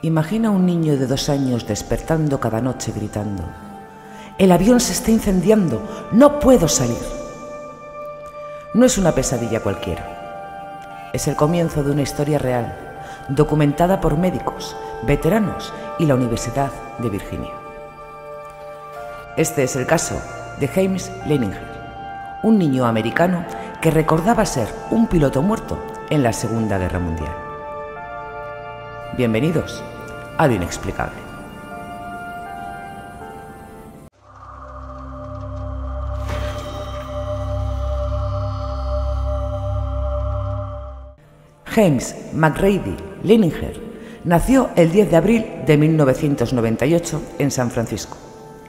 Imagina a un niño de 2 años despertando cada noche gritando: «El avión se está incendiando, no puedo salir». No es una pesadilla cualquiera. Es el comienzo de una historia real, documentada por médicos, veteranos y la Universidad de Virginia. Este es el caso de James Leininger, un niño americano que recordaba ser un piloto muerto en la Segunda Guerra Mundial. Bienvenidos a lo inexplicable. James McGrady Leininger nació el 10 de abril de 1998 en San Francisco,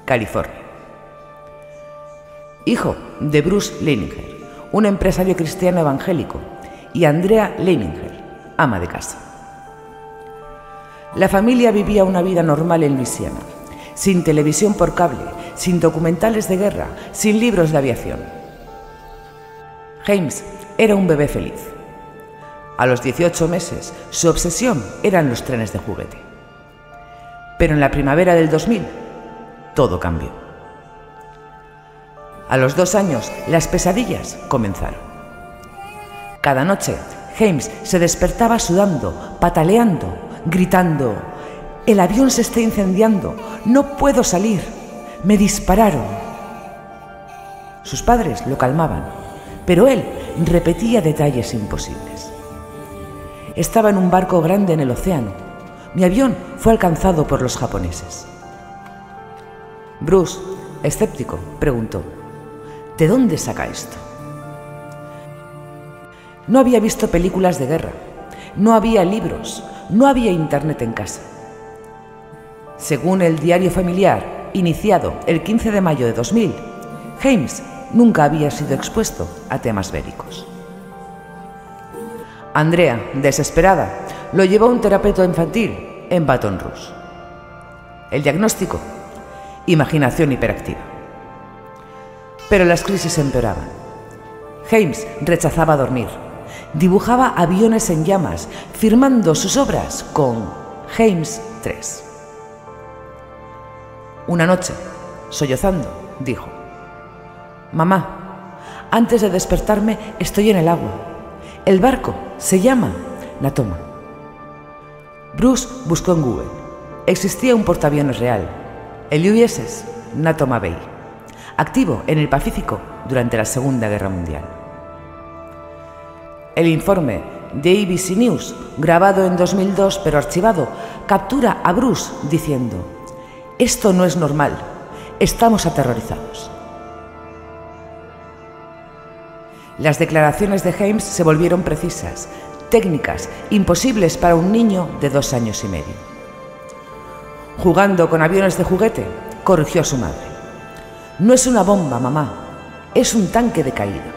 California. Hijo de Bruce Leininger, un empresario cristiano evangélico, y Andrea Leininger, ama de casa. La familia vivía una vida normal en Luisiana, sin televisión por cable, sin documentales de guerra, sin libros de aviación. James era un bebé feliz. A los 18 meses, su obsesión eran los trenes de juguete. Pero en la primavera del 2000, todo cambió. A los 2 años, las pesadillas comenzaron. Cada noche, James se despertaba sudando, pataleando, gritando: «El avión se está incendiando, no puedo salir, me dispararon». Sus padres lo calmaban, pero él repetía detalles imposibles. Estaba en un barco grande en el océano. Mi avión fue alcanzado por los japoneses. Bruce, escéptico, preguntó: ¿de dónde saca esto? No había visto películas de guerra, no había libros, no había internet en casa. Según el diario familiar, iniciado el 15 de mayo de 2000, James nunca había sido expuesto a temas bélicos. Andrea, desesperada, lo llevó a un terapeuta infantil en Baton Rouge. El diagnóstico: imaginación hiperactiva. Pero las crisis empeoraban. James rechazaba dormir, dibujaba aviones en llamas, firmando sus obras con James 3. Una noche, sollozando, dijo: «Mamá, antes de despertarme estoy en el agua. El barco se llama Natoma». Bruce buscó en Google. Existía un portaaviones real, el USS Natoma Bay, activo en el Pacífico durante la Segunda Guerra Mundial. El informe de ABC News, grabado en 2002 pero archivado, captura a Bruce diciendo: «Esto no es normal, estamos aterrorizados». Las declaraciones de James se volvieron precisas, técnicas, imposibles para un niño de 2 años y medio. Jugando con aviones de juguete, corrigió a su madre: «No es una bomba, mamá, es un tanque de caída».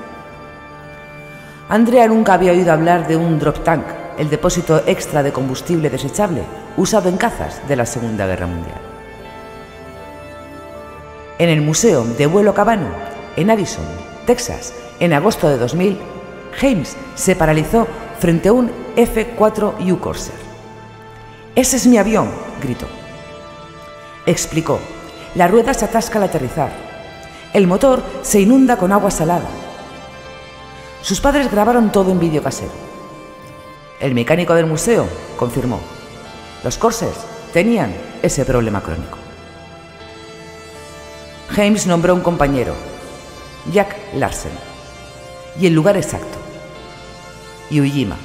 Andrea nunca había oído hablar de un drop tank, el depósito extra de combustible desechable usado en cazas de la Segunda Guerra Mundial. En el Museo de Vuelo Cabano, en Addison, Texas, en agosto de 2000, James se paralizó frente a un F-4U Corsair. «Ese es mi avión», gritó. Explicó: «La rueda se atasca al aterrizar. El motor se inunda con agua salada». Sus padres grabaron todo en vídeo casero. El mecánico del museo confirmó: los Corsairs tenían ese problema crónico. James nombró un compañero, Jack Larsen, y el lugar exacto: Iwo Jima.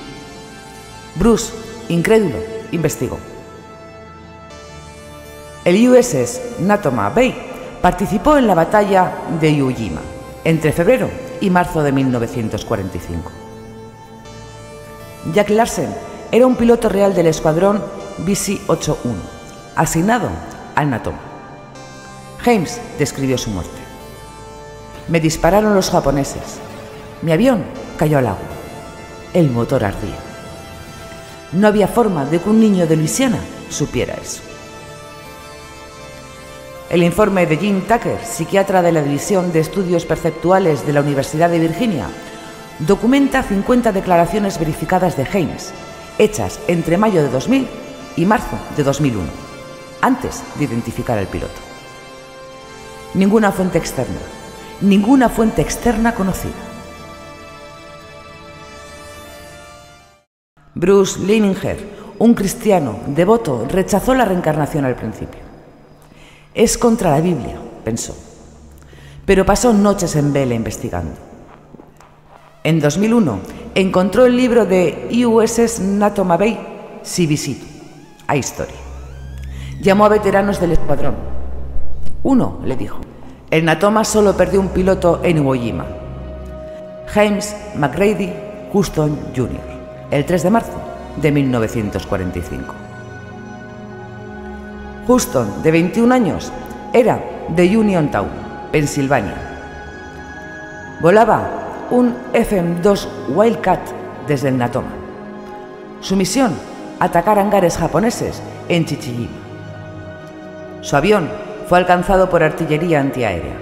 Bruce, incrédulo, investigó. El USS Natoma Bay participó en la batalla de Iwo Jima entre febrero y marzo de 1945. Jack Larsen era un piloto real del escuadrón BC-81, asignado al Natoma. James describió su muerte: «Me dispararon los japoneses. Mi avión cayó al agua. El motor ardía». No había forma de que un niño de Luisiana supiera eso. El informe de Jim Tucker, psiquiatra de la División de Estudios Perceptuales de la Universidad de Virginia, documenta 50 declaraciones verificadas de James, hechas entre mayo de 2000 y marzo de 2001, antes de identificar al piloto. Ninguna fuente externa conocida. Bruce Leininger, un cristiano devoto, rechazó la reencarnación al principio. Es contra la Biblia, pensó, pero pasó noches en vela investigando. En 2001 encontró el libro de USS Natoma Bay, Sibisitu, a historia. Llamó a veteranos del escuadrón. Uno le dijo: el Natoma solo perdió un piloto en Iwo Jima, James McGrady Houston Jr., el 3 de marzo de 1945. Houston, de 21 años, era de Uniontown, Pensilvania. Volaba un FM-2 Wildcat desde el Natoma. Su misión: atacar hangares japoneses en Chichijima. Su avión fue alcanzado por artillería antiaérea.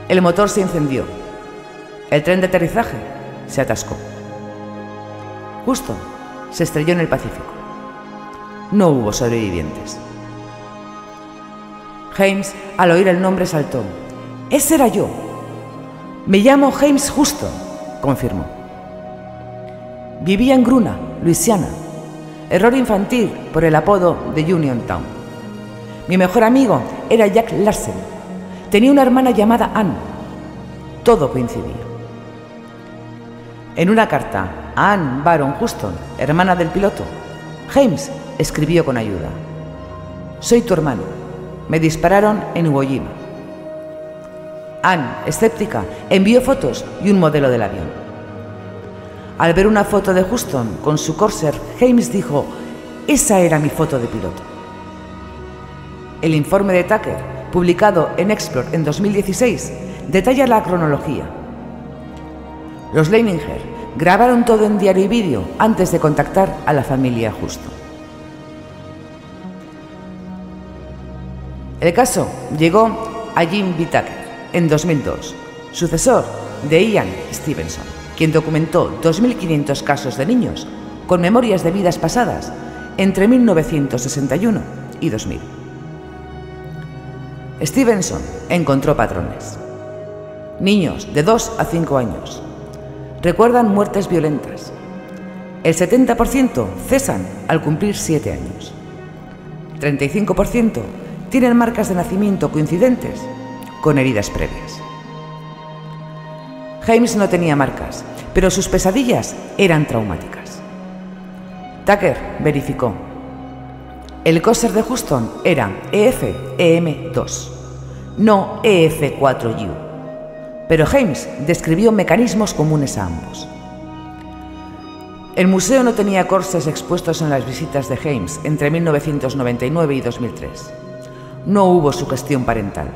El motor se incendió. El tren de aterrizaje se atascó. Houston se estrelló en el Pacífico. No hubo sobrevivientes. James, al oír el nombre, saltó. ¡Ese era yo! Me llamo James Houston, confirmó. Vivía en Gruna, Luisiana. Error infantil por el apodo de Uniontown. Mi mejor amigo era Jack Larsen. Tenía una hermana llamada Ann. Todo coincidía. En una carta a Ann Baron Houston, hermana del piloto, James escribió con ayuda: soy tu hermano. Me dispararon en Iwo Jima. Ann, escéptica, envió fotos y un modelo del avión. Al ver una foto de Houston con su Corsair, James dijo: esa era mi foto de piloto. El informe de Tucker, publicado en Explore en 2016, detalla la cronología. Los Leininger grabaron todo en diario y vídeo antes de contactar a la familia Houston. El caso llegó a Jim B. Tucker en 2002, sucesor de Ian Stevenson, quien documentó 2.500 casos de niños con memorias de vidas pasadas entre 1961 y 2000. Stevenson encontró patrones. Niños de 2 a 5 años recuerdan muertes violentas. El 70% cesan al cumplir 7 años. 35% tienen marcas de nacimiento coincidentes con heridas previas. James no tenía marcas, pero sus pesadillas eran traumáticas. Tucker verificó. El Corsair de Houston era EF-EM-2, no EF-4U, pero James describió mecanismos comunes a ambos. El museo no tenía Corsairs expuestos en las visitas de James entre 1999 y 2003. No hubo sugestión parental.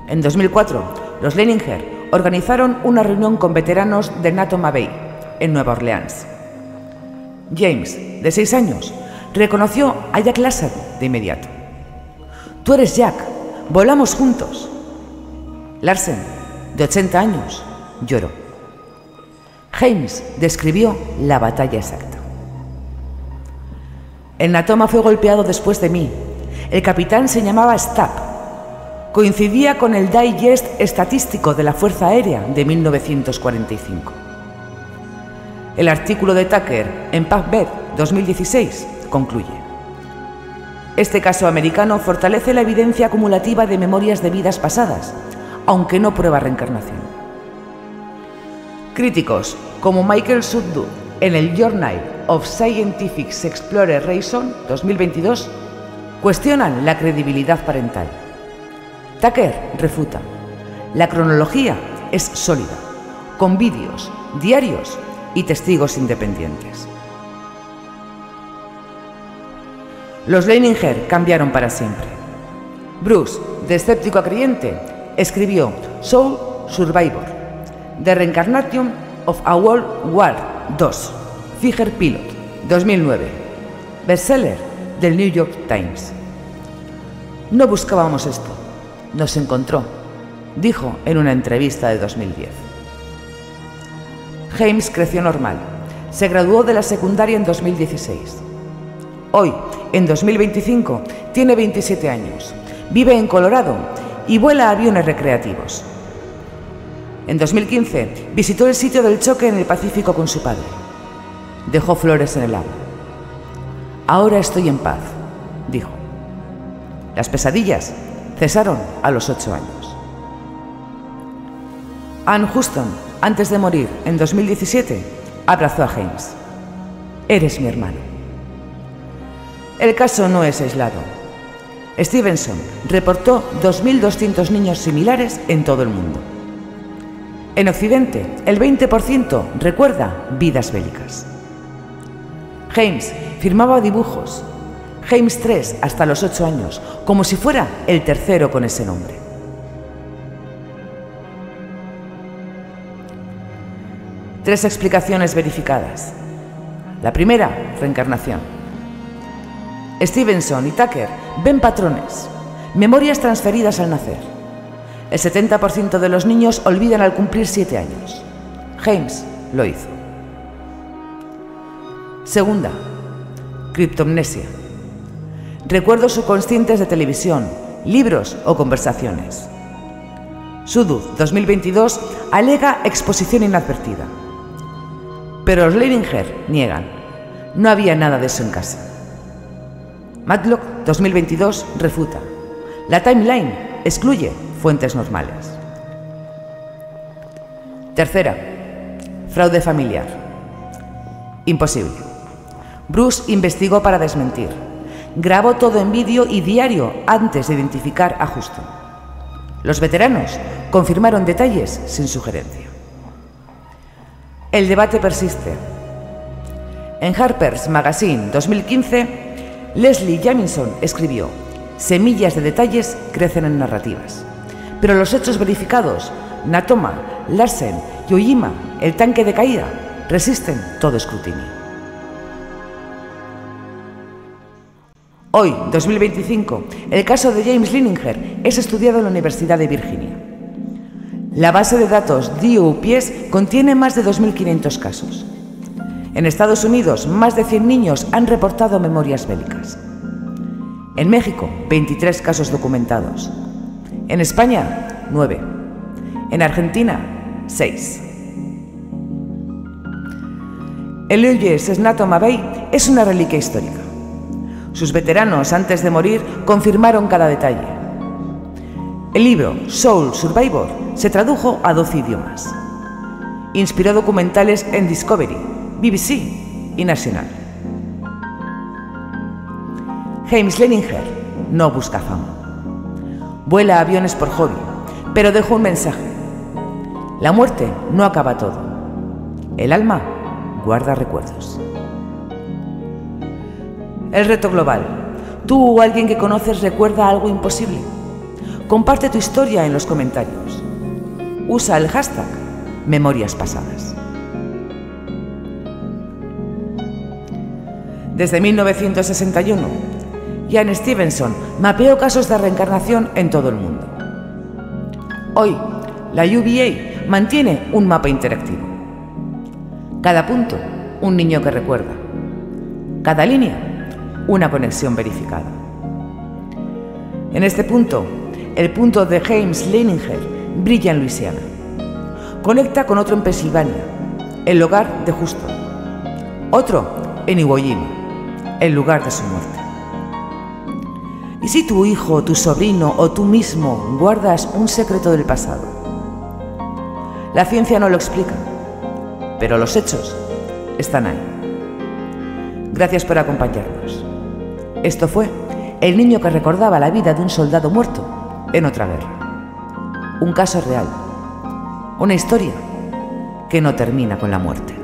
En 2004, los Leininger organizaron una reunión con veteranos de Natoma Bay, en Nueva Orleans. James, de 6 años, reconoció a Jack Larsen de inmediato. «Tú eres Jack, volamos juntos». Larsen, de 80 años, lloró. James describió la batalla exacta. El Natoma fue golpeado después de mí. El capitán se llamaba Stapp. Coincidía con el Digest estadístico de la Fuerza Aérea de 1945. El artículo de Tucker en PubMed 2016 concluye: este caso americano fortalece la evidencia acumulativa de memorias de vidas pasadas, aunque no prueba reencarnación. Críticos como Michael Sudduth en el Journal of Scientific Exploration 2022 cuestionan la credibilidad parental. Tucker refuta: la cronología es sólida, con vídeos, diarios y testigos independientes. Los Leininger cambiaron para siempre. Bruce, de escéptico a creyente, escribió Soul Survivor, The Reincarnation of a World War II, Fighter Pilot, 2009, bestseller del New York Times. No buscábamos esto, nos encontró, dijo en una entrevista de 2010. James creció normal, se graduó de la secundaria en 2016. Hoy, en 2025, tiene 27 años, vive en Colorado y vuela aviones recreativos. En 2015, visitó el sitio del choque en el Pacífico con su padre. Dejó flores en el agua. Ahora estoy en paz, dijo. Las pesadillas cesaron a los 8 años. Anne Houston, antes de morir en 2017, abrazó a James. Eres mi hermano. El caso no es aislado. Stevenson reportó 2.200 niños similares en todo el mundo. En Occidente, el 20% recuerda vidas bélicas. James firmaba dibujos, James 3 hasta los 8 años, como si fuera el tercero con ese nombre. Tres explicaciones verificadas. La primera, reencarnación. Stevenson y Tucker ven patrones, memorias transferidas al nacer. El 70% de los niños olvidan al cumplir 7 años. James lo hizo. Segunda, criptomnesia. Recuerdos subconscientes de televisión, libros o conversaciones. Sudduth, 2022, alega exposición inadvertida. Pero los Leininger niegan. No había nada de eso en casa. Matlock, 2022, refuta. La timeline excluye fuentes normales. Tercera, fraude familiar. Imposible. Bruce investigó para desmentir. Grabó todo en vídeo y diario antes de identificar a Houston. Los veteranos confirmaron detalles sin sugerencia. El debate persiste. En Harper's Magazine 2015, Leslie Jamison escribió: semillas de detalles crecen en narrativas. Pero los hechos verificados, Natoma, Larsen y Ojima, el tanque de caída, resisten todo escrutinio. Hoy, 2025, el caso de James Leininger es estudiado en la Universidad de Virginia. La base de datos DOPS contiene más de 2.500 casos. En Estados Unidos, más de 100 niños han reportado memorias bélicas. En México, 23 casos documentados. En España, 9. En Argentina, 6. El USS Snatoma Bay es una reliquia histórica. Sus veteranos, antes de morir, confirmaron cada detalle. El libro Soul Survivor se tradujo a 12 idiomas. Inspiró documentales en Discovery, BBC y National. James Leininger no busca fama. Vuela aviones por hobby, pero dejó un mensaje. La muerte no acaba todo. El alma guarda recuerdos. El reto global. ¿Tú o alguien que conoces recuerda algo imposible? Comparte tu historia en los comentarios. Usa el hashtag Memorias Pasadas. Desde 1961, Jan Stevenson mapeó casos de reencarnación en todo el mundo. Hoy, la UVA mantiene un mapa interactivo. Cada punto, un niño que recuerda. Cada línea, una conexión verificada. En este punto, el punto de James Leininger brilla en Luisiana. Conecta con otro en Pensilvania, el hogar de Houston. Otro en Iwo Jima, el lugar de su muerte. ¿Y si tu hijo, tu sobrino o tú mismo guardas un secreto del pasado? La ciencia no lo explica, pero los hechos están ahí. Gracias por acompañarnos. Esto fue El niño que recordaba la vida de un soldado muerto en otra guerra. Un caso real. Una historia que no termina con la muerte.